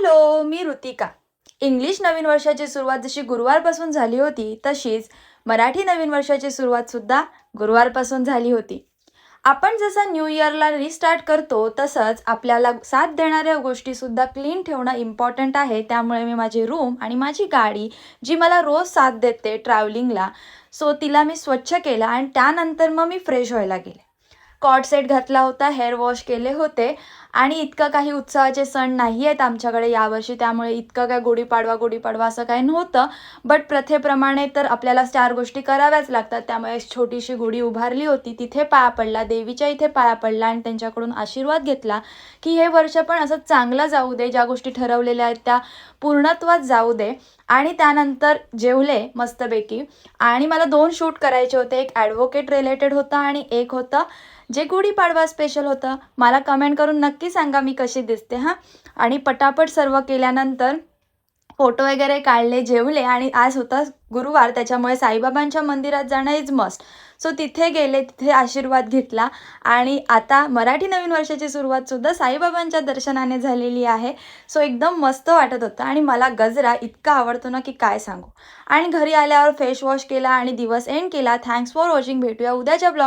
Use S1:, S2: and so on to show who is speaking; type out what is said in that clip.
S1: Hello, मी Ritika. English नवीन वर्षाची सुरुवात जशी गुरुवारपासून झाली होती, तशीच मराठी नवीन वर्षाची सुरुवातसुद्धा गुरुवारपासून झाली होती. आपण जसं न्यू इयरला रिस्टार्ट करतो, तसंच आपल्याला साथ देणाऱ्या गोष्टीसुद्धा क्लीन ठेवणं इम्पॉर्टंट आहे. त्यामुळे मी माझी रूम आणि माझी गाडी, जी मला रोज साथ देते ट्रॅव्हलिंगला, तिला मी स्वच्छ केलं आणि त्यानंतर मग मी फ्रेश व्हायला गेले. कॉर्ड सेट घातला होता, हेअर वॉश केले होते आणि इतकं काही उत्साहाचे सण नाही आहेत आमच्याकडे यावर्षी, त्यामुळे इतकं काय गुढीपाडवा असं काही नव्हतं. बट प्रथेप्रमाणे तर आपल्याला 4 गोष्टी कराव्याच लागतात. त्यामुळे छोटीशी गुढी उभारली होती, तिथे पाया पडला, देवीच्या इथे पाया पडला आणि त्यांच्याकडून आशीर्वाद घेतला, की हे वर्ष पण असं चांगलं जाऊ दे, ज्या गोष्टी ठरवलेल्या आहेत त्या पूर्णत्वात जाऊ दे. आणि त्यानंतर जेवले मस्तपैकी आणि मला 2 शूट करायचे होते. एक ॲडव्होकेट रिलेटेड होता आणि एक होतं जे गुढीपाडवा स्पेशल होतं. मला कमेंट करून नक्की सांगा मी कशी दिसते हां. आणि पटापट सर्व केल्यानंतर फोटो वगैरे काढले, जेवले आणि आज होता गुरुवार, त्याच्यामुळे साईबाबांच्या मंदिरात जाणं इज मस्ट. तिथे गेले, तिथे आशीर्वाद घेतला आणि आता मराठी नवीन वर्षाची सुरुवातसुद्धा साईबाबांच्या दर्शनाने झालेली आहे. एकदम मस्त वाटत होतं आणि मला गजरा इतका आवडतो ना की काय सांगू. आणि घरी आल्यावर फेस वॉश केला आणि दिवस एंड केला. Thanks for watching. भेटूया उद्याच्या ब्लॉग.